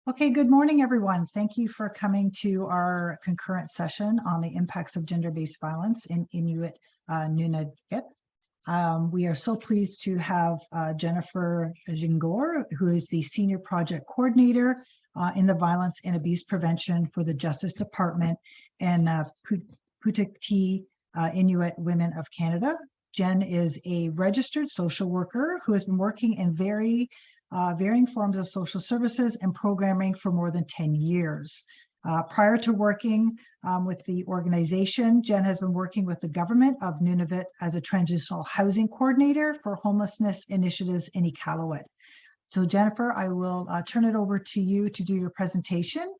Okay, good morning, everyone. Thank you for coming to our concurrent session on the impacts of gender-based violence in Inuit Nunangat. We are so pleased to have Jennifer Jhingoor, who is the Senior Project Coordinator in the Violence and Abuse Prevention for the Justice Department and Pauktuutit Inuit Women of Canada. Jen is a registered social worker who has been working in varying forms of social services and programming for more than 10 years. Prior to working with the organization, Jen has been working with the government of Nunavut as a transitional housing coordinator for homelessness initiatives in Iqaluit. So Jennifer, I will turn it over to you to do your presentation.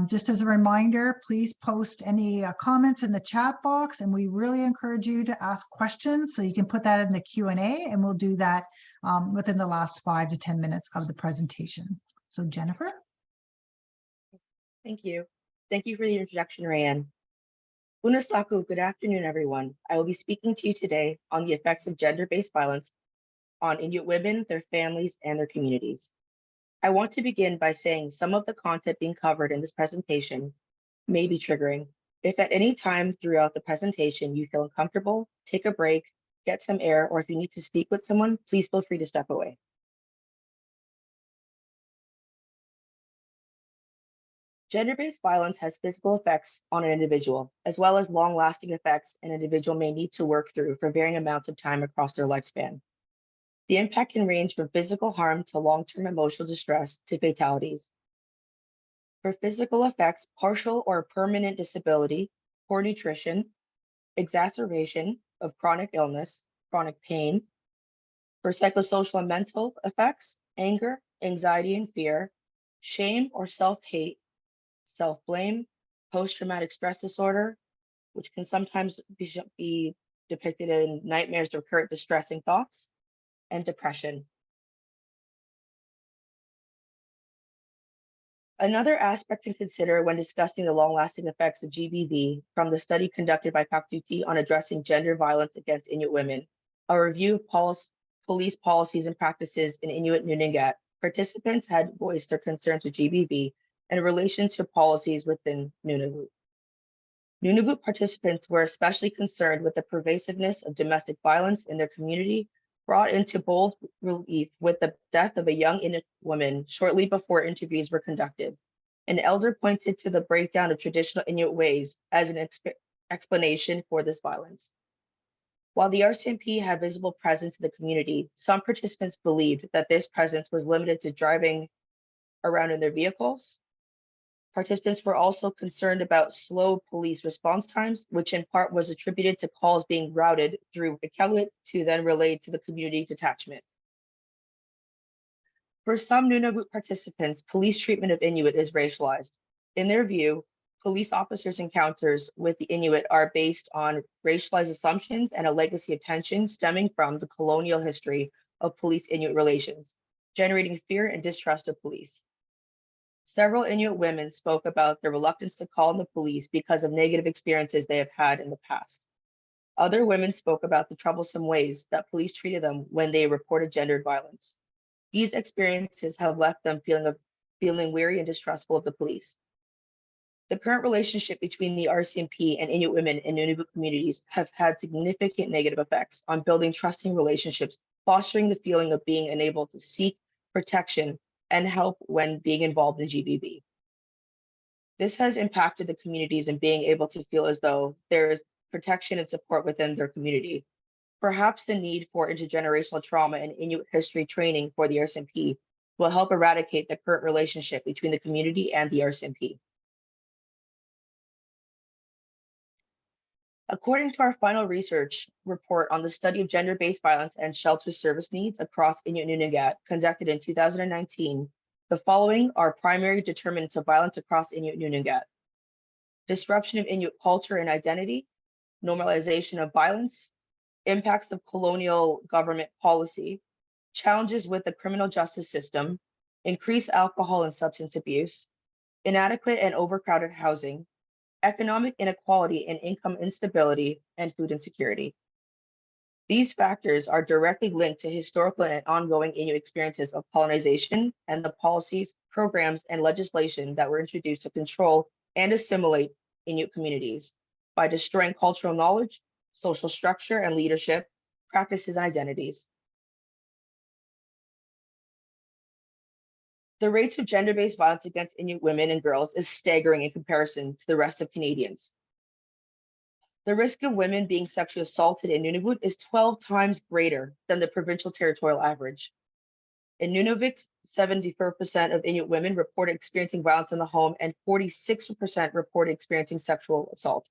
Just as a reminder, please post any comments in the chat box, and we really encourage you to ask questions. So you can put that in the Q&A, and we'll do that within the last 5 to 10 minutes of the presentation. So Jennifer. Thank you. Thank you for the introduction, Rayanne. Unasaku, good afternoon, everyone. I will be speaking to you today on the effects of gender-based violence on Inuit women, their families, and their communities. I want to begin by saying some of the content being covered in this presentation may be triggering. If at any time throughout the presentation you feel uncomfortable, take a break, get some air, or if you need to speak with someone, please feel free to step away. Gender-based violence has physical effects on an individual, as well as long-lasting effects an individual may need to work through for varying amounts of time across their lifespan. The impact can range from physical harm to long-term emotional distress to fatalities. For physical effects, partial or permanent disability, poor nutrition, exacerbation of chronic illness, chronic pain. For psychosocial and mental effects, anger, anxiety and fear, shame or self-hate, self-blame, post-traumatic stress disorder, which can sometimes be depicted in nightmares or recurrent distressing thoughts, and depression. Another aspect to consider when discussing the long-lasting effects of GBV from the study conducted by Pauktuutit on addressing gender violence against Inuit women, a review of police policies and practices in Inuit Nunangat, participants had voiced their concerns with GBV in relation to policies within Nunavut. Nunavut participants were especially concerned with the pervasiveness of domestic violence in their community, brought into bold relief with the death of a young Inuit woman shortly before interviews were conducted. An elder pointed to the breakdown of traditional Inuit ways as an explanation for this violence. While the RCMP had visible presence in the community, some participants believed that this presence was limited to driving around in their vehicles. Participants were also concerned about slow police response times, which in part was attributed to calls being routed through Iqaluit to then relayed to the community detachment. For some Nunavut participants, police treatment of Inuit is racialized. In their view, police officers' encounters with the Inuit are based on racialized assumptions and a legacy of tension stemming from the colonial history of police-Inuit relations, generating fear and distrust of police. Several Inuit women spoke about their reluctance to call on the police because of negative experiences they have had in the past. Other women spoke about the troublesome ways that police treated them when they reported gendered violence. These experiences have left them feeling weary and distrustful of the police. The current relationship between the RCMP and Inuit women in Nunavut communities have had significant negative effects on building trusting relationships, fostering the feeling of being unable to seek protection and help when being involved in GBV. This has impacted the communities in being able to feel as though there is protection and support within their community. Perhaps the need for intergenerational trauma and Inuit history training for the RCMP will help eradicate the current relationship between the community and the RCMP. According to our final research report on the study of gender-based violence and shelter service needs across Inuit Nunangat, conducted in 2019, the following are primary determinants of violence across Inuit Nunangat: disruption of Inuit culture and identity, normalization of violence, impacts of colonial government policy, challenges with the criminal justice system, increased alcohol and substance abuse, inadequate and overcrowded housing, economic inequality and income instability, and food insecurity. These factors are directly linked to historical and ongoing Inuit experiences of colonization and the policies, programs, and legislation that were introduced to control and assimilate Inuit communities by destroying cultural knowledge, social structure and leadership, practices, and identities. The rates of gender-based violence against Inuit women and girls is staggering in comparison to the rest of Canadians. The risk of women being sexually assaulted in Nunavut is 12 times greater than the provincial territorial average. In Nunavut, 74% of Inuit women reported experiencing violence in the home and 46% reported experiencing sexual assault.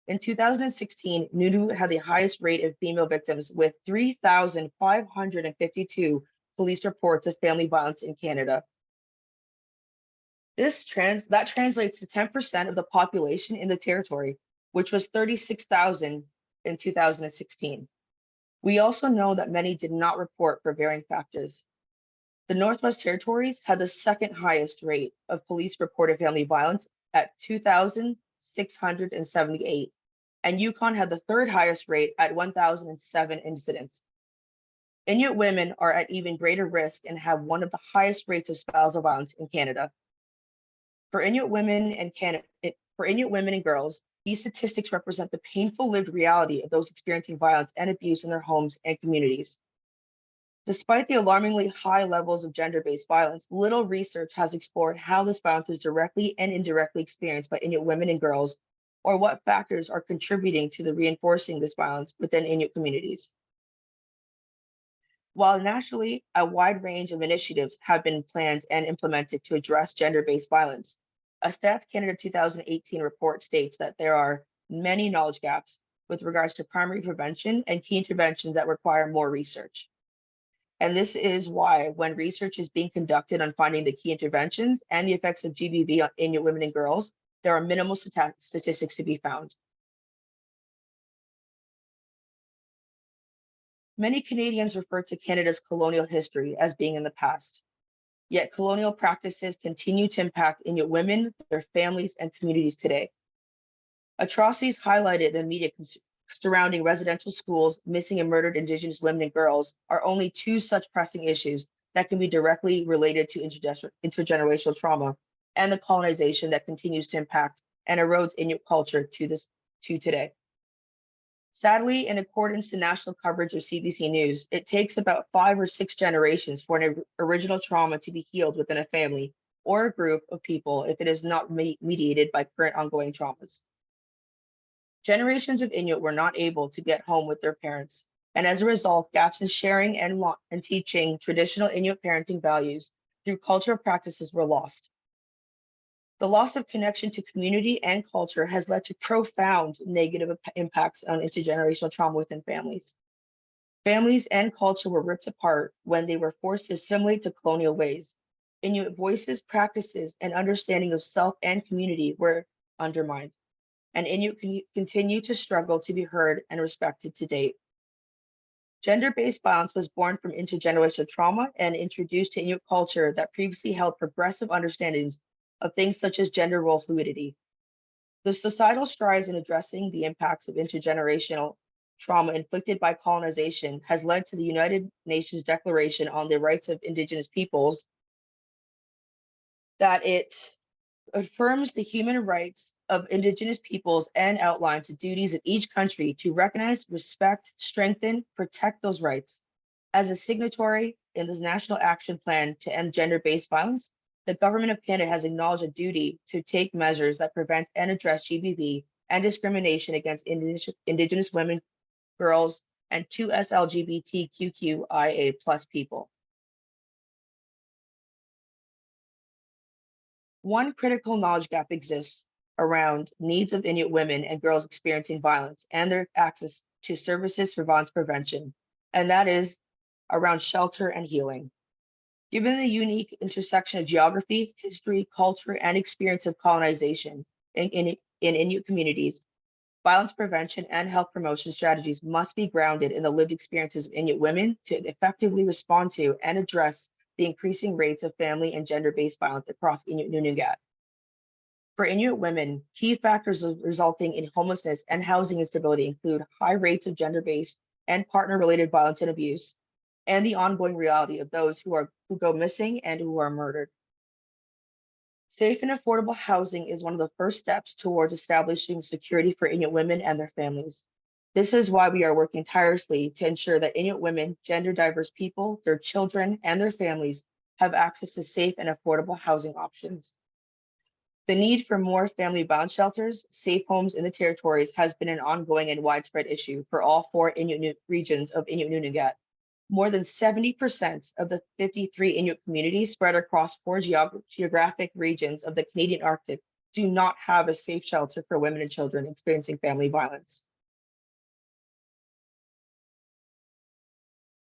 In 2016, Nunavut had the highest rate of female victims with 3,552 police reports of family violence in Canada. That translates to 10% of the population in the territory, which was 36,000 in 2016. We also know that many did not report for varying factors. The Northwest Territories had the second highest rate of police reported family violence at 2,678, and Yukon had the third highest rate at 1,007 incidents. Inuit women are at even greater risk and have one of the highest rates of spousal violence in Canada. For Inuit women and girls, these statistics represent the painful lived reality of those experiencing violence and abuse in their homes and communities. Despite the alarmingly high levels of gender-based violence, little research has explored how this violence is directly and indirectly experienced by Inuit women and girls, or what factors are contributing to the reinforcing this violence within Inuit communities. While nationally, a wide range of initiatives have been planned and implemented to address gender-based violence, a Stats Canada 2018 report states that there are many knowledge gaps with regards to primary prevention and key interventions that require more research. And this is why when research is being conducted on finding the key interventions and the effects of GBV on Inuit women and girls, there are minimal statistics to be found. Many Canadians refer to Canada's colonial history as being in the past. Yet colonial practices continue to impact Inuit women, their families, and communities today. Atrocities highlighted in the media surrounding residential schools, missing and murdered Indigenous women and girls are only two such pressing issues that can be directly related to intergenerational trauma and the colonization that continues to impact and erodes Inuit culture to today. Sadly, in accordance to national coverage of CBC News, it takes about 5 or 6 generations for an original trauma to be healed within a family or a group of people if it is not mediated by current ongoing traumas. Generations of Inuit were not able to get home with their parents, and as a result, gaps in sharing and teaching traditional Inuit parenting values through cultural practices were lost. The loss of connection to community and culture has led to profound negative impacts on intergenerational trauma within families. Families and culture were ripped apart when they were forced to assimilate to colonial ways. Inuit voices, practices, and understanding of self and community were undermined, and Inuit continue to struggle to be heard and respected to date. Gender-based violence was born from intergenerational trauma and introduced to Inuit culture that previously held progressive understandings of things such as gender role fluidity. The societal strides in addressing the impacts of intergenerational trauma inflicted by colonization has led to the United Nations Declaration on the Rights of Indigenous Peoples, that it affirms the human rights of Indigenous peoples and outlines the duties of each country to recognize, respect, strengthen, protect those rights. As a signatory in this National Action Plan to end gender-based violence, the Government of Canada has acknowledged a duty to take measures that prevent and address GBV and discrimination against Indigenous women, girls, and 2SLGBTQIA+ people. One critical knowledge gap exists around needs of Inuit women and girls experiencing violence and their access to services for violence prevention, and that is around shelter and healing. Given the unique intersection of geography, history, culture, and experience of colonization in Inuit communities, violence prevention and health promotion strategies must be grounded in the lived experiences of Inuit women to effectively respond to and address the increasing rates of family and gender-based violence across Inuit Nunangat. For Inuit women, key factors resulting in homelessness and housing instability include high rates of gender-based and partner-related violence and abuse, and the ongoing reality of those who go missing and who are murdered. Safe and affordable housing is one of the first steps towards establishing security for Inuit women and their families. This is why we are working tirelessly to ensure that Inuit women, gender diverse people, their children, and their families have access to safe and affordable housing options. The need for more family bound shelters, safe homes in the territories has been an ongoing and widespread issue for all 4 Inuit regions of Inuit Nunangat. More than 70% of the 53 Inuit communities spread across 4 geographic regions of the Canadian Arctic do not have a safe shelter for women and children experiencing family violence.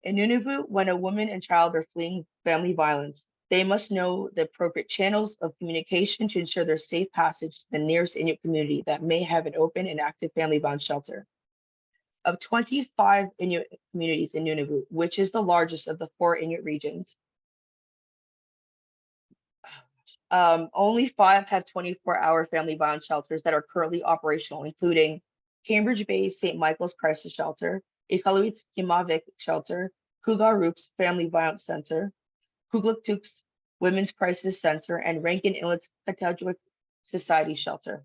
In Nunavut, when a woman and child are fleeing family violence, they must know the appropriate channels of communication to ensure their safe passage to the nearest Inuit community that may have an open and active family bound shelter. Of 25 Inuit communities in Nunavut, which is the largest of the 4 Inuit regions, only 5 have 24-hour family violence shelters that are currently operational, including Cambridge Bay's St. Michael's Crisis Shelter, Iqaluit's Kimavik Shelter, Kugarup's Family Violence Center, Kugluktuk's Women's Crisis Center, and Rankin Inlet's Kataujuik Society Shelter.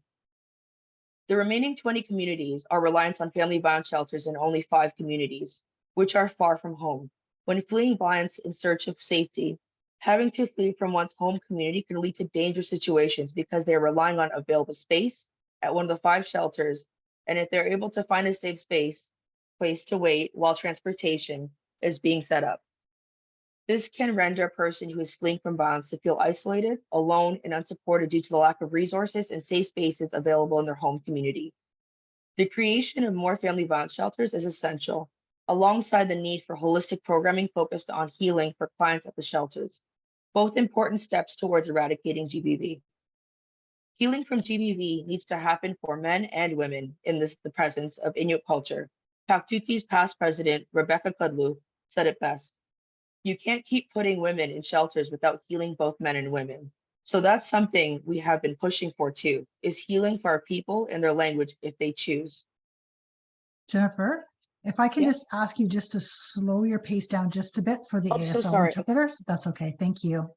The remaining 20 communities are reliant on family violence shelters in only 5 communities, which are far from home. When fleeing violence in search of safety, having to flee from one's home community can lead to dangerous situations because they are relying on available space at one of the 5 shelters, and if they're able to find a safe place to wait while transportation is being set up. This can render a person who is fleeing from violence to feel isolated, alone, and unsupported due to the lack of resources and safe spaces available in their home community. The creation of more family violence shelters is essential, alongside the need for holistic programming focused on healing for clients at the shelters, both important steps towards eradicating GBV. Healing from GBV needs to happen for men and women in the presence of Inuit culture. Pauktuutit's past president, Rebecca Kudlu, said it best. You can't keep putting women in shelters without healing both men and women. So that's something we have been pushing for too, is healing for our people in their language if they choose. Jennifer, if I can Yeah. just ask you just to slow your pace down just a bit for the Oh, so ASL sorry. interpreters. That's okay. Thank you.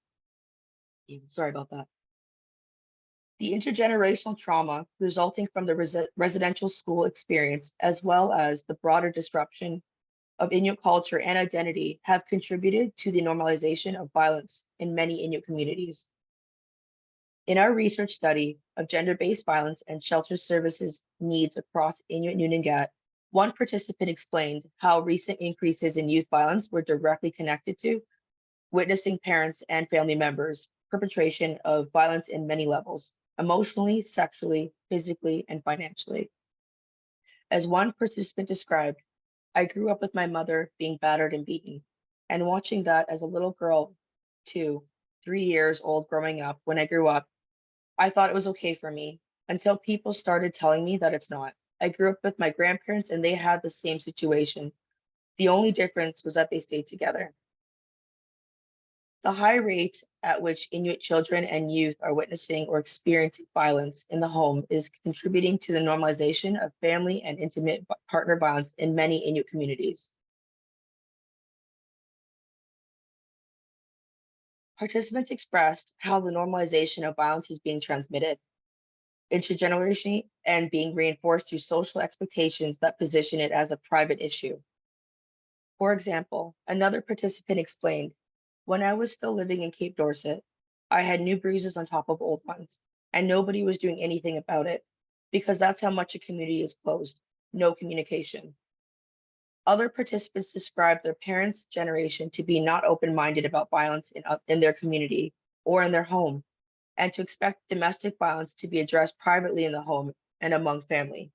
Sorry about that. The intergenerational trauma resulting from the residential school experience, as well as the broader disruption of Inuit culture and identity, have contributed to the normalization of violence in many Inuit communities. In our research study of gender-based violence and shelter services needs across Inuit Nunangat, one participant explained how recent increases in youth violence were directly connected to witnessing parents and family members perpetration of violence in many levels, emotionally, sexually, physically, and financially. As one participant described, I grew up with my mother being battered and beaten, and watching that as a little girl, 3 years old growing up. When I grew up, I thought it was okay for me until people started telling me that it's not. I grew up with my grandparents and they had the same situation. The only difference was that they stayed together. The high rate at which Inuit children and youth are witnessing or experiencing violence in the home is contributing to the normalization of family and intimate partner violence in many Inuit communities. Participants expressed how the normalization of violence is being transmitted intergenerationally and being reinforced through social expectations that position it as a private issue. For example, another participant explained, when I was still living in Cape Dorset, I had new bruises on top of old ones, and nobody was doing anything about it because that's how much a community is closed, no communication. Other participants described their parents' generation to be not open-minded about violence in their community or in their home, and to expect domestic violence to be addressed privately in the home and among family.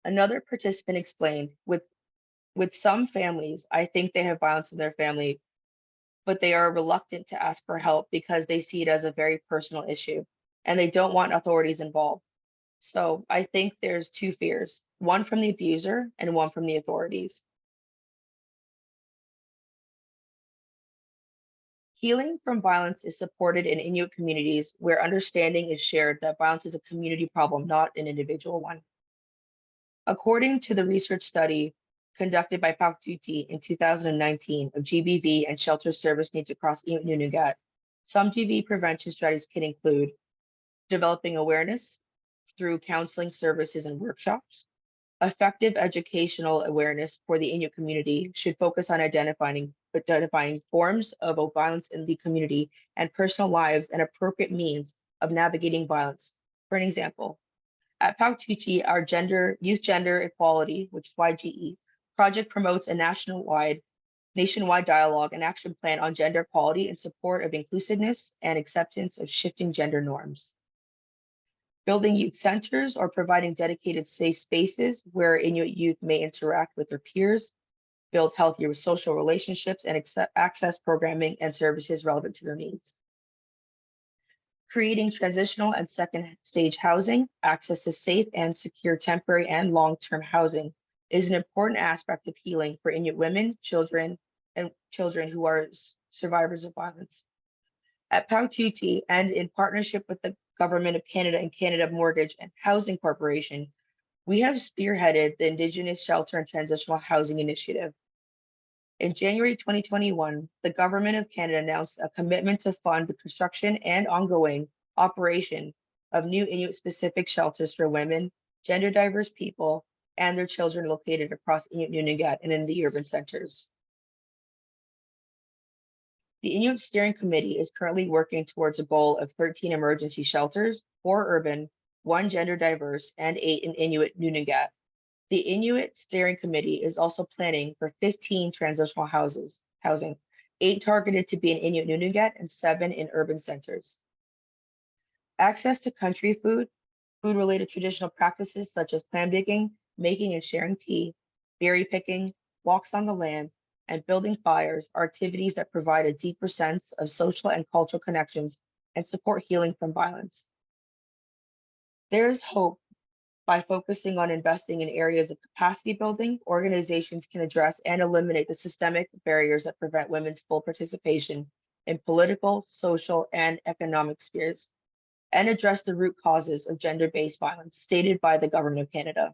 Another participant explained, with some families, I think they have violence in their family, but they are reluctant to ask for help because they see it as a very personal issue and they don't want authorities involved. So I think there's 2 fears, one from the abuser and one from the authorities. Healing from violence is supported in Inuit communities where understanding is shared that violence is a community problem, not an individual one. According to the research study conducted by Pauktuutit in 2019 of GBV and shelter service needs across Inuit Nunangat, some GBV prevention strategies can include developing awareness through counseling services and workshops. Effective educational awareness for the Inuit community should focus on identifying forms of violence in the community and personal lives and appropriate means of navigating violence. For an example, at Pauktuutit, our youth gender equality, which is YGE, project promotes a nationwide dialogue and action plan on gender equality in support of inclusiveness and acceptance of shifting gender norms. Building youth centers or providing dedicated safe spaces where Inuit youth may interact with their peers, build healthier social relationships, and access programming and services relevant to their needs. Creating transitional and second stage housing, access to safe and secure temporary and long-term housing is an important aspect of healing for Inuit women, children who are survivors of violence. At Pauktuutit and in partnership with the Government of Canada and Canada Mortgage and Housing Corporation, we have spearheaded the Indigenous Shelter and Transitional Housing Initiative. In January 2021, the Government of Canada announced a commitment to fund the construction and ongoing operation of new Inuit-specific shelters for women, gender diverse people, and their children located across Inuit Nunangat and in the urban centers. The Inuit Steering Committee is currently working towards a goal of 13 emergency shelters, 4 urban, 1 gender diverse, and 8 in Inuit Nunangat. The Inuit Steering Committee is also planning for 15 transitional housing, 8 targeted to be in Inuit Nunangat and 7 in urban centers. Access to country food-related traditional practices such as clam digging, making and sharing tea, berry picking, walks on the land, and building fires are activities that provide a deeper sense of social and cultural connections and support healing from violence. There is hope. By focusing on investing in areas of capacity building, organizations can address and eliminate the systemic barriers that prevent women's full participation in political, social, and economic spheres, and address the root causes of gender-based violence stated by the Government of Canada.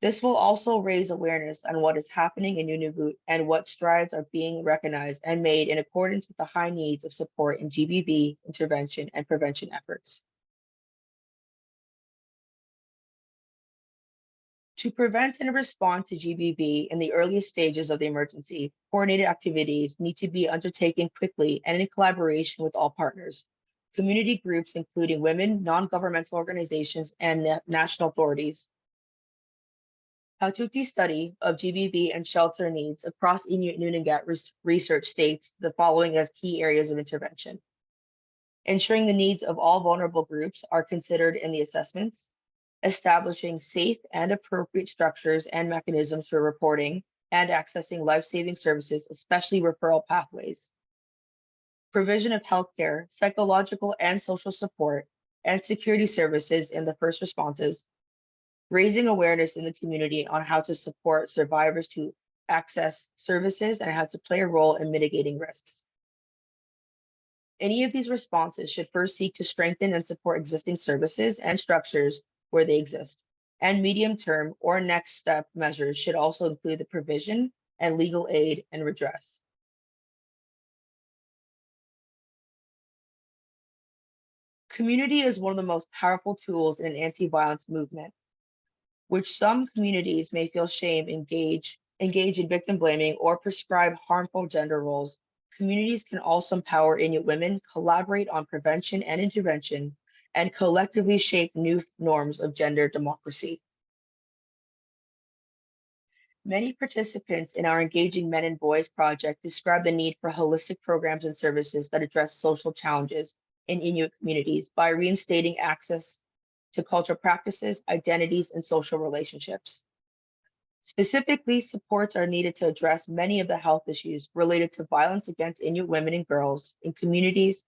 This will also raise awareness on what is happening in Nunavut and what strides are being recognized and made in accordance with the high needs of support in GBV intervention and prevention efforts. To prevent and respond to GBV in the earliest stages of the emergency, coordinated activities need to be undertaken quickly and in collaboration with all partners, community groups including women, non-governmental organizations, and national authorities. Pauktuutit study of GBV and shelter needs across Inuit Nunangat research states the following as key areas of intervention. Ensuring the needs of all vulnerable groups are considered in the assessments, establishing safe and appropriate structures and mechanisms for reporting and accessing life-saving services, especially referral pathways, provision of healthcare, psychological and social support, and security services in the first responses, raising awareness in the community on how to support survivors to access services and how to play a role in mitigating risks. Any of these responses should first seek to strengthen and support existing services and structures where they exist, and medium-term or next step measures should also include the provision and legal aid and redress. Community is one of the most powerful tools in an anti-violence movement, which some communities may feel shame engage in victim blaming or prescribe harmful gender roles. Communities can also empower Inuit women, collaborate on prevention and intervention, and collectively shape new norms of gender democracy. Many participants in our Engaging Men and Boys project describe the need for holistic programs and services that address social challenges in Inuit communities by reinstating access to cultural practices, identities, and social relationships. Specifically, supports are needed to address many of the health issues related to violence against Inuit women and girls in communities,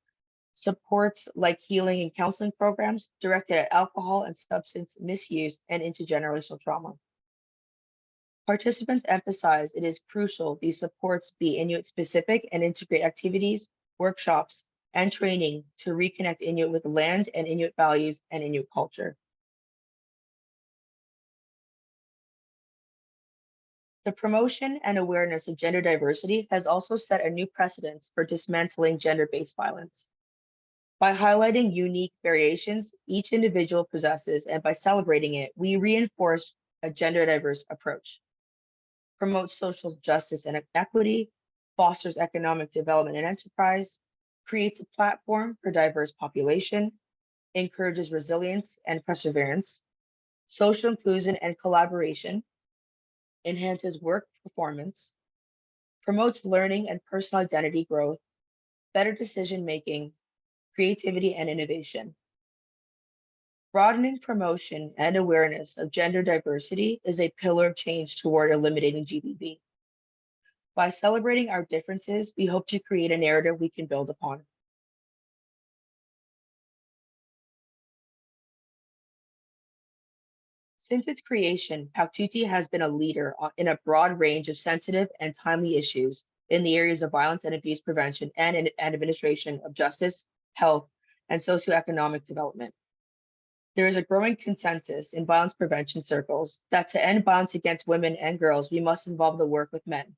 supports like healing and counseling programs directed at alcohol and substance misuse and intergenerational trauma. Participants emphasize it is crucial these supports be Inuit specific and integrate activities, workshops, and training to reconnect Inuit with land and Inuit values and Inuit culture. The promotion and awareness of gender diversity has also set a new precedence for dismantling gender-based violence. By highlighting unique variations each individual possesses and by celebrating it, we reinforce a gender diverse approach, promotes social justice and equity, fosters economic development and enterprise, creates a platform for diverse population, encourages resilience and perseverance, social inclusion and collaboration, enhances work performance, promotes learning and personal identity growth, better decision making, creativity, and innovation. Broadening promotion and awareness of gender diversity is a pillar of change toward eliminating GBV. By celebrating our differences, we hope to create a narrative we can build upon. Since its creation, Pauktuutit has been a leader in a broad range of sensitive and timely issues in the areas of violence and abuse prevention and administration of justice, health, and socioeconomic development. There is a growing consensus in violence prevention circles that to end violence against women and girls, we must involve the work with men.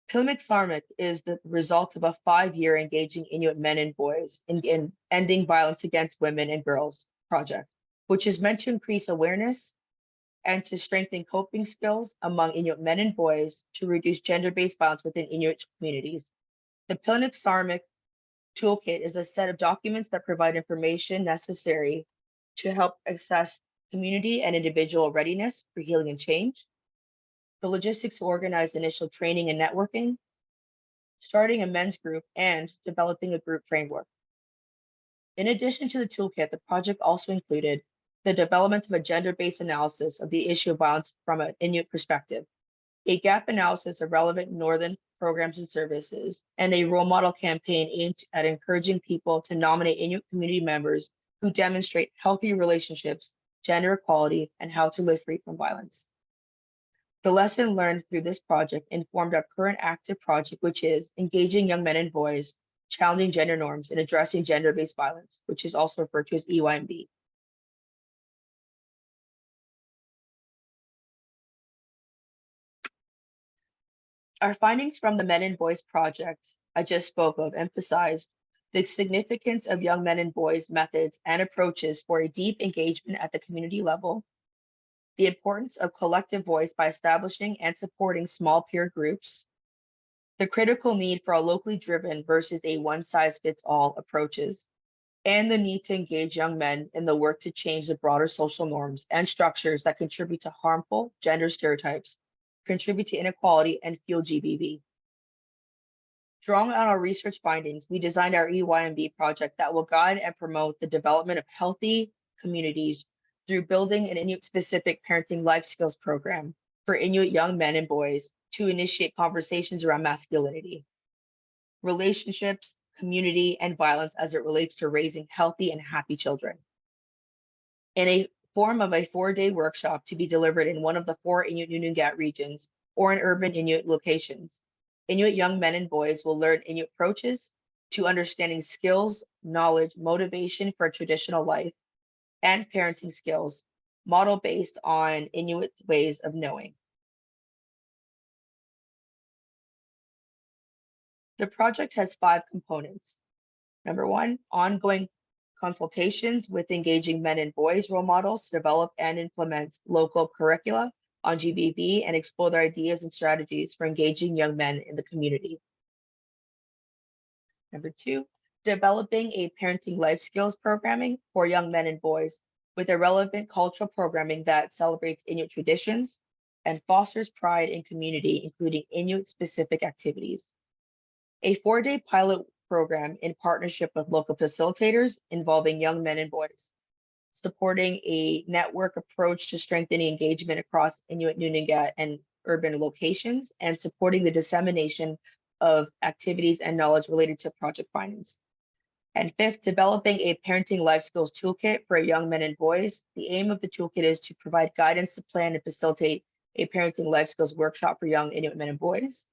Pilmik is the result of a 5-year engaging Inuit men and boys in ending violence against women and girls project, which is meant to increase awareness and to strengthen coping skills among Inuit men and boys to reduce gender-based violence within Inuit communities. The Pilmik Toolkit is a set of documents that provide information necessary to help assess community and individual readiness for healing and change, the logistics to organize initial training and networking, starting a men's group, and developing a group framework. In addition to the toolkit, the project also included the development of a gender-based analysis of the issue of violence from an Inuit perspective, a gap analysis of relevant Northern programs and services, and a role model campaign aimed at encouraging people to nominate Inuit community members who demonstrate healthy relationships, gender equality, and how to live free from violence. The lesson learned through this project informed our current active project, which is engaging young men and boys, challenging gender norms, and addressing gender-based violence, which is also referred to as EYMB. Our findings from the Men and Boys Project I just spoke of emphasized the significance of young men and boys methods and approaches for a deep engagement at the community level, the importance of collective voice by establishing and supporting small peer groups, the critical need for a locally driven versus a one-size-fits-all approaches, and the need to engage young men in the work to change the broader social norms and structures that contribute to harmful gender stereotypes, contribute to inequality, and fuel GBV. Drawing on our research findings, we designed our EYMB project that will guide and promote the development of healthy communities through building an Inuit-specific parenting life skills program for Inuit young men and boys to initiate conversations around masculinity, relationships, community, and violence as it relates to raising healthy and happy children. In a form of a 4-day workshop to be delivered in one of the 4 Inuit Nunangat regions or in urban Inuit locations, Inuit young men and boys will learn Inuit approaches to understanding skills, knowledge, motivation for a traditional life, and parenting skills, model based on Inuit ways of knowing. The project has 5 components. Number 1, ongoing consultations with engaging men and boys role models to develop and implement local curricula on GBV and explore their ideas and strategies for engaging young men in the community. Number 2, developing a parenting life skills programming for young men and boys with a relevant cultural programming that celebrates Inuit traditions and fosters pride in community, including Inuit-specific activities. A 4-day pilot program in partnership with local facilitators involving young men and boys, supporting a network approach to strengthening engagement across Inuit Nunangat and urban locations, and supporting the dissemination of activities and knowledge related to project findings. And 5th, developing a parenting life skills toolkit for young men and boys. The aim of the toolkit is to provide guidance to plan and facilitate a parenting life skills workshop for young Inuit men and boys,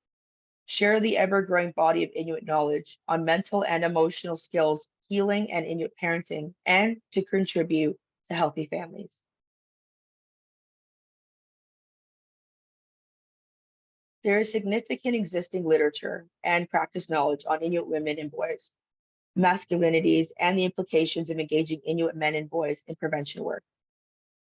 share the ever-growing body of Inuit knowledge on mental and emotional skills, healing, and Inuit parenting, and to contribute to healthy families. there is significant existing literature and practice knowledge on Inuit women and boys, masculinities, and the implications of engaging Inuit men and boys in prevention work.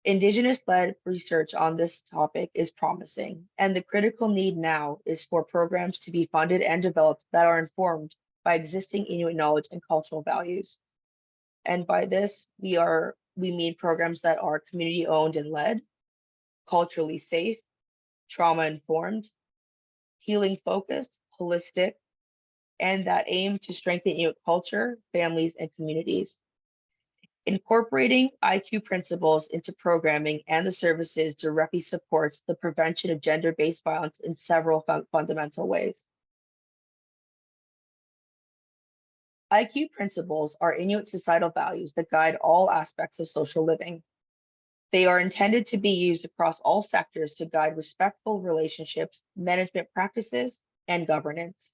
Indigenous-led research on this topic is promising, and the critical need now is for programs to be funded and developed that are informed by existing Inuit knowledge and cultural values. And by this, we mean programs that are community-owned and led, culturally safe, trauma-informed, healing-focused, holistic, and that aim to strengthen Inuit culture, families, and communities. Incorporating IQ principles into programming and the services directly supports the prevention of gender-based violence in several fundamental ways. IQ principles are Inuit societal values that guide all aspects of social living. They are intended to be used across all sectors to guide respectful relationships, management practices, and governance.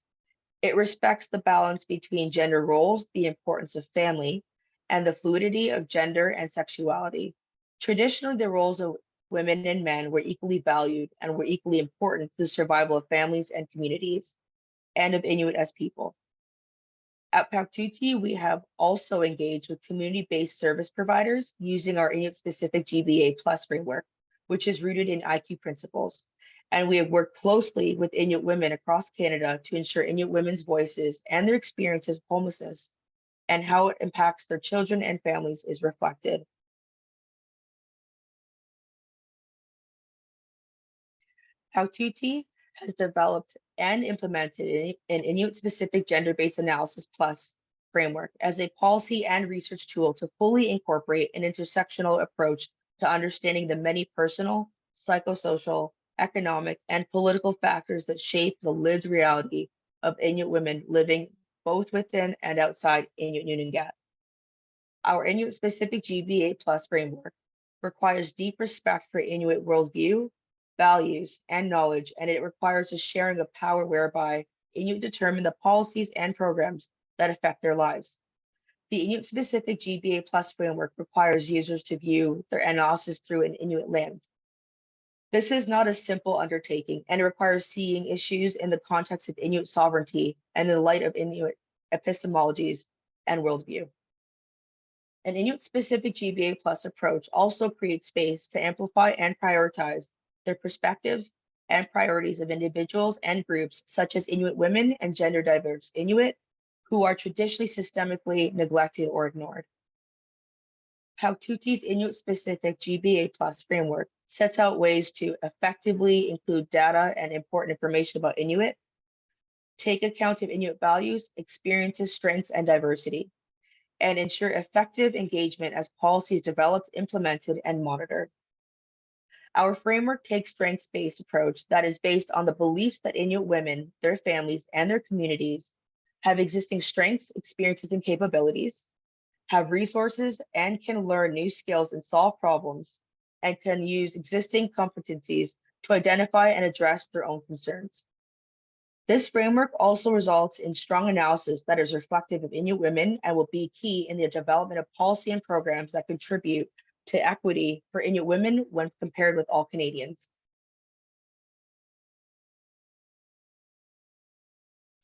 It respects the balance between gender roles, the importance of family, and the fluidity of gender and sexuality. Traditionally, the roles of women and men were equally valued and were equally important to the survival of families and communities, and of Inuit as people. At Pauktuutit, we have also engaged with community-based service providers using our Inuit-specific GBA Plus framework, which is rooted in IQ principles. And we have worked closely with Inuit women across Canada to ensure Inuit women's voices and their experiences of homelessness and how it impacts their children and families is reflected. Pauktuutit has developed and implemented an Inuit-specific gender-based analysis plus framework as a policy and research tool to fully incorporate an intersectional approach to understanding the many personal, psychosocial, economic, and political factors that shape the lived reality of Inuit women living both within and outside Inuit Nunangat. Our Inuit-specific GBA Plus framework requires deep respect for Inuit worldview, values, and knowledge, and it requires a sharing of power whereby Inuit determine the policies and programs that affect their lives. The Inuit-specific GBA Plus framework requires users to view their analysis through an Inuit lens. This is not a simple undertaking, and it requires seeing issues in the context of Inuit sovereignty and in the light of Inuit epistemologies and worldview. An Inuit-specific GBA Plus approach also creates space to amplify and prioritize the perspectives and priorities of individuals and groups such as Inuit women and gender diverse Inuit who are traditionally systemically neglected or ignored. Pauktuutit's Inuit-specific GBA Plus framework sets out ways to effectively include data and important information about Inuit, take account of Inuit values, experiences, strengths, and diversity, and ensure effective engagement as policy is developed, implemented, and monitored. Our framework takes strengths-based approach that is based on the beliefs that Inuit women, their families, and their communities have existing strengths, experiences, and capabilities, have resources, and can learn new skills and solve problems, and can use existing competencies to identify and address their own concerns. This framework also results in strong analysis that is reflective of Inuit women and will be key in the development of policy and programs that contribute to equity for Inuit women when compared with all Canadians.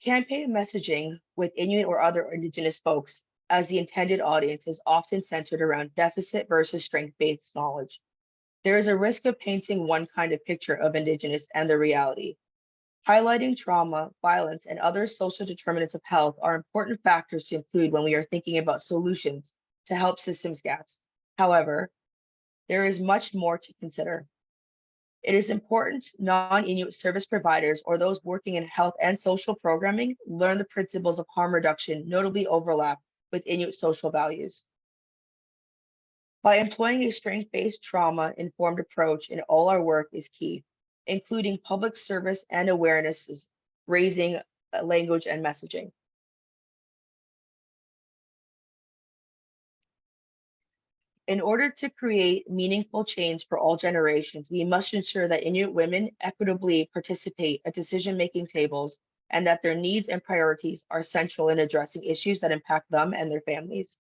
Campaign messaging with Inuit or other Indigenous folks as the intended audience is often centered around deficit versus strength-based knowledge. There is a risk of painting one kind of picture of Indigenous and the reality. Highlighting trauma, violence, and other social determinants of health are important factors to include when we are thinking about solutions to help systems gaps. However, there is much more to consider. It is important non-Inuit service providers or those working in health and social programming learn the principles of harm reduction, notably overlap with Inuit social values. By employing a strength-based trauma-informed approach in all our work is key, including public service and awarenesses, raising language and messaging. In order to create meaningful change for all generations, we must ensure that Inuit women equitably participate at decision-making tables and that their needs and priorities are central in addressing issues that impact them and their families.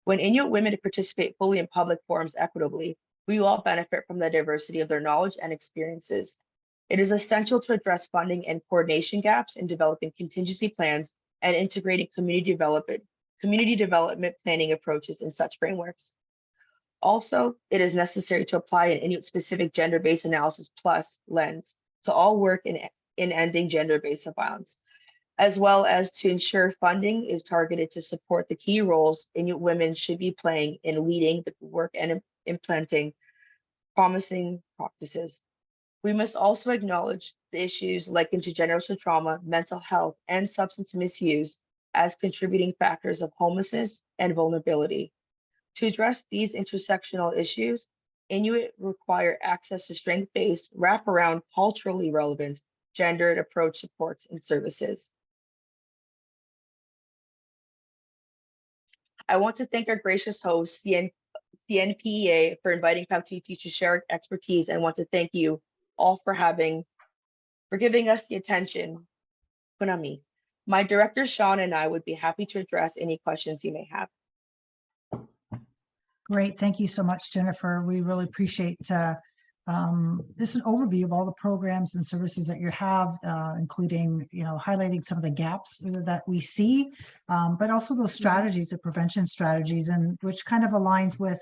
When Inuit women participate fully in public forums equitably, we all benefit from the diversity of their knowledge and experiences. It is essential to address funding and coordination gaps in developing contingency plans and integrating community development planning approaches in such frameworks. Also, it is necessary to apply an Inuit-specific gender-based analysis plus lens to all work in ending gender-based violence, as well as to ensure funding is targeted to support the key roles Inuit women should be playing in leading the work and implementing promising practices. We must also acknowledge the issues like intergenerational trauma, mental health, and substance misuse as contributing factors of homelessness and vulnerability. To address these intersectional issues, Inuit require access to strength-based, wraparound, culturally relevant, gendered approach supports and services. I want to thank our gracious host, CNPEA, for inviting Pauktuutit to share expertise, and want to thank you all for giving us the attention. Kunami. My director, Sean, and I would be happy to address any questions you may have. Great. Thank you so much, Jennifer. We really appreciate this is an overview of all the programs and services that you have, including, highlighting some of the gaps that we see, but also those strategies, the prevention strategies, and which kind of aligns with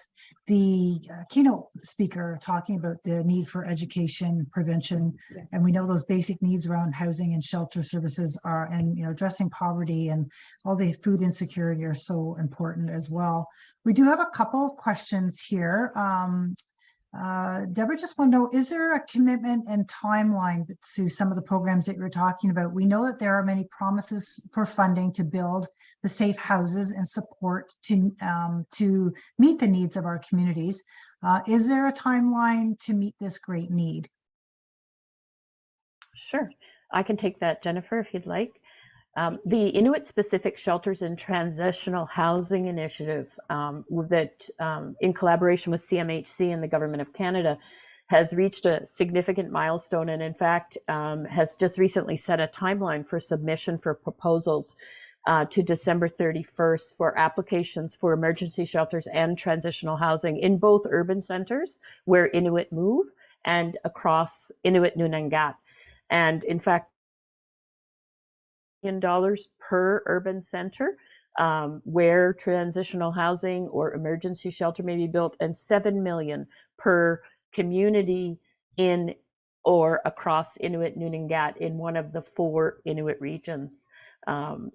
the keynote speaker talking about the need for education, prevention, and we know those basic needs around housing and shelter services are, and addressing poverty and all the food insecurity are so important as well. We do have a couple of questions here. Deborah, just want to know, is there a commitment and timeline to some of the programs that you're talking about? We know that there are many promises for funding to build the safe houses and support to meet the needs of our communities. Is there a timeline to meet this great need? Sure, I can take that, Jennifer, if you'd like. The Inuit-specific shelters and transitional housing initiative that, in collaboration with CMHC and the Government of Canada, has reached a significant milestone, and in fact has just recently set a timeline for submission for proposals to December 31st for applications for emergency shelters and transitional housing in both urban centers where Inuit move and across Inuit Nunangat. And in fact, $1 per urban center where transitional housing or emergency shelter may be built, and $7 million per community in or across Inuit Nunangat in one of the 4 Inuit regions.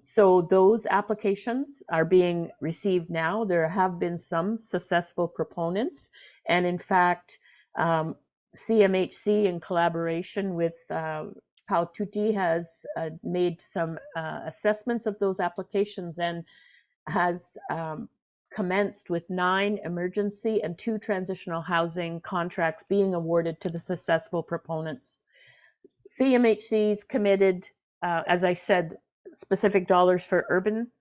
So those applications are being received now. There have been some successful proponents, and in fact, CMHC in collaboration with Pauktuutit has made some assessments of those applications and has commenced with 9 emergency and 2 transitional housing contracts being awarded to the successful proponents. CMHC's committed, as I said, specific dollars for urban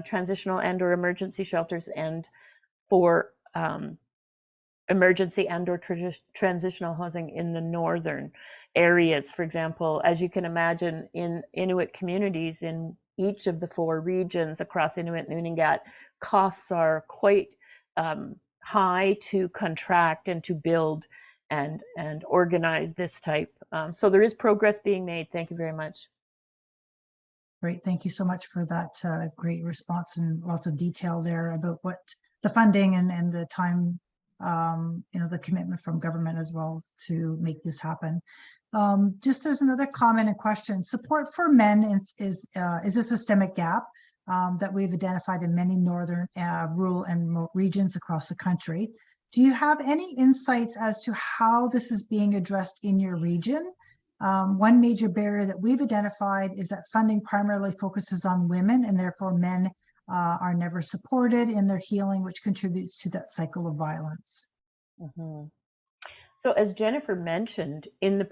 transitional and or emergency shelters, and for emergency and or transitional housing in the northern areas. For example, as you can imagine, in Inuit communities in each of the 4 regions across Inuit Nunangat, costs are quite high to contract and to build and organize this type. So there is progress being made. Thank you very much. Great. Thank you so much for that great response and lots of detail there about what the funding and the time, the commitment from government as well to make this happen. Just there's another comment and question. Support for men is a systemic gap that we've identified in many northern, rural and remote regions across the country. Do you have any insights as to how this is being addressed in your region? One major barrier that we've identified is that funding primarily focuses on women, and therefore men are never supported in their healing, which contributes to that cycle of violence. Mm-hmm. So as Jennifer mentioned in the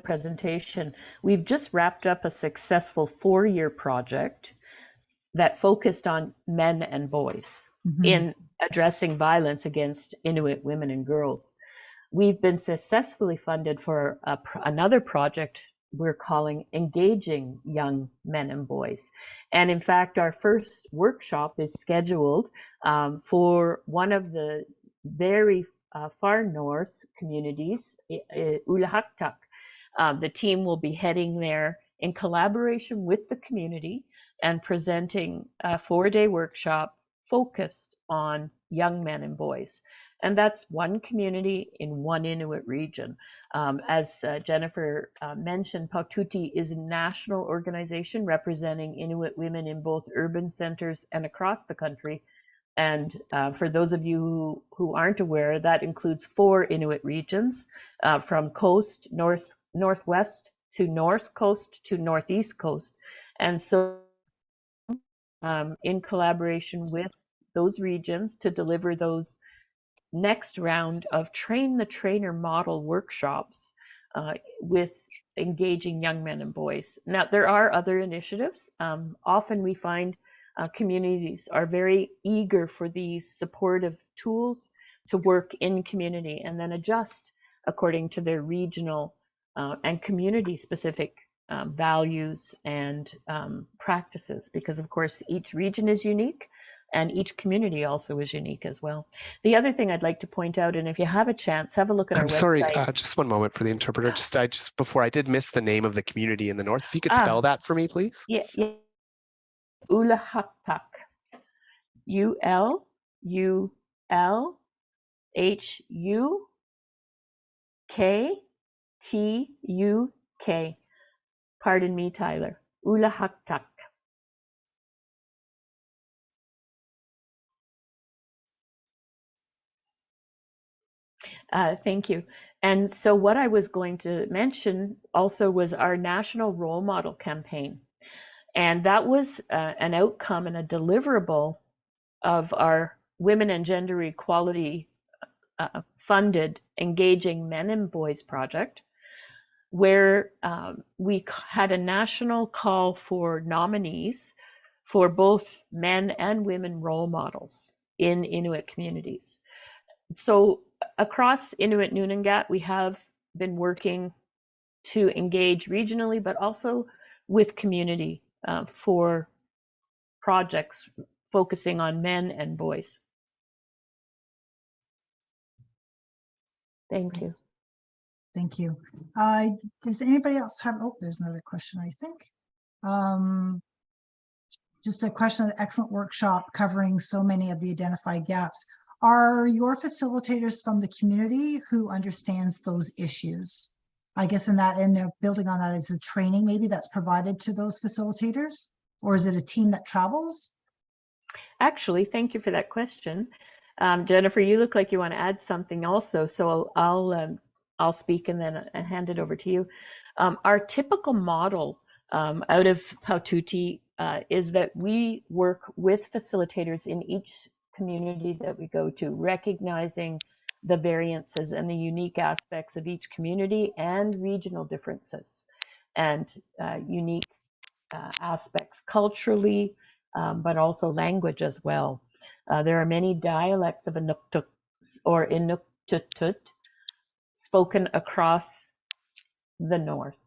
presentation, we've just wrapped up a successful 4-year project that focused on men and boys in addressing violence against Inuit women and girls. We've been successfully funded for another project we're calling Engaging Young Men and Boys. And in fact, our first workshop is scheduled for one of the very far north communities, Ulahaktak, The team will be heading there in collaboration with the community and presenting a 4-day workshop focused on young men and boys. And that's one community in one Inuit region. As Jennifer mentioned, Pauktuutit is a national organization representing Inuit women in both urban centers and across the country. And for those of you who aren't aware, that includes 4 Inuit regions, from coast, northwest to north coast to northeast coast. And so in collaboration with those regions to deliver those next round of train the trainer model workshops with engaging young men and boys. Now, there are other initiatives. Often we find communities are very eager for these supportive tools to work in community and then adjust according to their regional and community specific values and practices, because of course each region is unique and each community also is unique as well. The other thing I'd like to point out, and if you have a chance, have a look at our I'm sorry, website. just one moment for the interpreter. Before I did miss the name of the community in the north. If you could spell that for me, please. Yeah. Ulahaktak. ULULHUKTUK. Pardon me, Tyler. Ulahaktak. Thank you. And so what I was going to mention also was our national role model campaign. And that was an outcome and a deliverable of our Women and Gender Equality funded Engaging Men and Boys project, where we had a national call for nominees for both men and women role models in Inuit communities. So across Inuit Nunangat, we have been working to engage regionally, but also with community for projects focusing on men and boys. Thank you. Thank you. Does anybody else have, oh, there's another question, I think. Just a question of the excellent workshop covering so many of the identified gaps. Are your facilitators from the community who understands those issues? I guess in that, and they're building on that, is the training maybe that's provided to those facilitators, or is it a team that travels? Actually, thank you for that question. Jennifer, you look like you want to add something also, so I'll speak and then hand it over to you. Our typical model out of Pauktuutit is that we work with facilitators in each community that we go to, recognizing the variances and the unique aspects of each community and regional differences and unique aspects culturally, but also language as well. There are many dialects of Inuktitut or Inuktitut spoken across the north,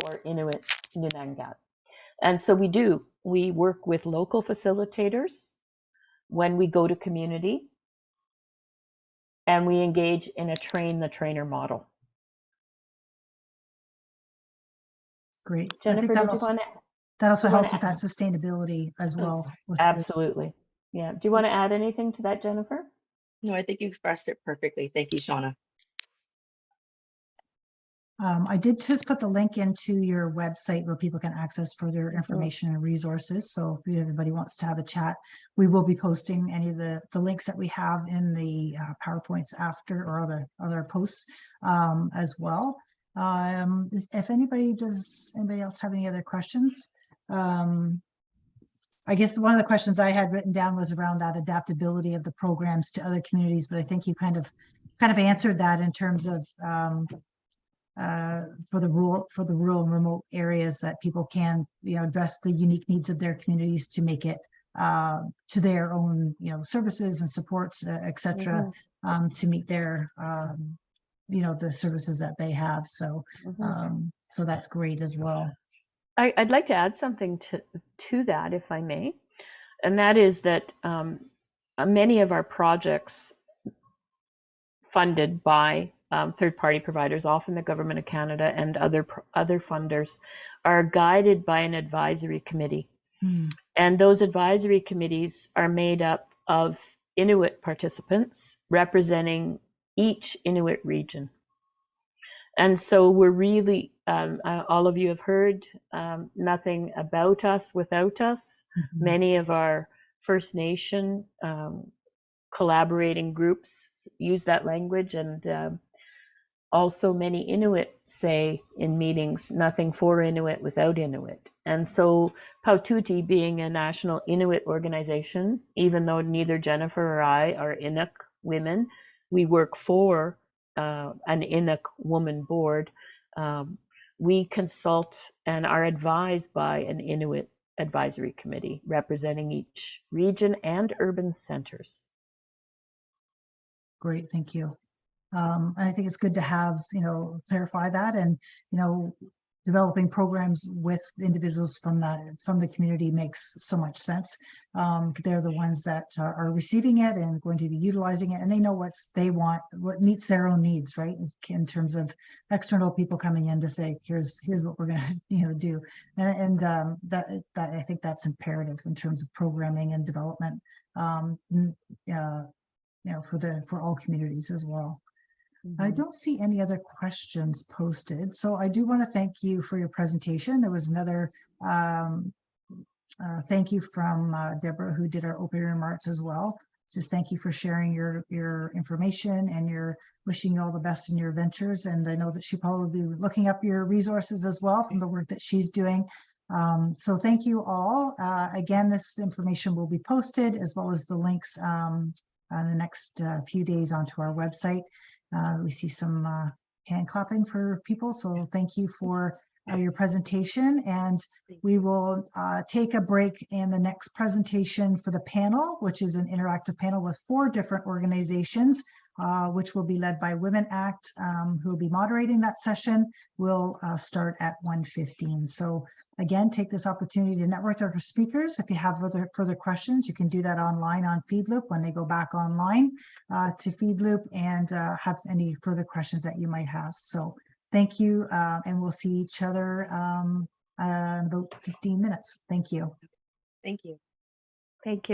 or Inuit Nunangat. And so we work with local facilitators when we go to community, and we engage in a train the trainer model. Great. Jennifer, I think that also helps with that sustainability as well. Absolutely. Yeah. Do you want to add anything to that, Jennifer? No, I think you expressed it perfectly. Thank you, Shauna. I did just put the link into your website where people can access further information and resources. So if everybody wants to have a chat, we will be posting any of the links that we have in the PowerPoints after, or other posts as well. If does anybody else have any other questions? I guess one of the questions I had written down was around that adaptability of the programs to other communities, but I think you kind of answered that in terms of for the rural and remote areas, that people can address the unique needs of their communities to make it to their own services and supports, etc., to meet their the services that they have. So so that's great as well. I'd like to add something to that, if I may, and that is that many of our projects funded by third-party providers, often the Government of Canada and other funders, are guided by an advisory committee. And those advisory committees are made up of Inuit participants representing each Inuit region. And so we're really, all of you have heard nothing about us without us. Many of our First Nation collaborating groups use that language, and also many Inuit say in meetings, nothing for Inuit without Inuit. And so Pauktuutit, being a national Inuit organization, even though neither Jennifer or I are Inuk women, we work for an Inuk woman board. We consult and are advised by an Inuit advisory committee representing each region and urban centers. Great, thank you. And I think it's good to have, clarify that, and, developing programs with individuals from the community makes so much sense. They're the ones that are receiving it and going to be utilizing it, and they know what they want, what meets their own needs, right? In terms of external people coming in to say, here's what we're going to, do. And that I think that's imperative in terms of programming and development, for all communities as well. I don't see any other questions posted, so I do want to thank you for your presentation. There was another thank you from Deborah, who did our opening remarks as well. Just thank you for sharing your information, and wishing you all the best in your ventures. And I know that she probably will be looking up your resources as well from the work that she's doing. So thank you all. Again, this information will be posted, as well as the links in the next few days onto our website. We see some hand clapping for people, so thank you for your presentation, and we will take a break in the next presentation for the panel, which is an interactive panel with 4 different organizations, which will be led by Women Act, who will be moderating that session. We'll start at 1:15. So again, take this opportunity to network with our speakers. If you have further questions, you can do that online on Feedloop when they go back online to Feedloop, and have any further questions that you might have. So thank you, and we'll see each other in about 15 minutes. Thank you. Thank you. Thank you.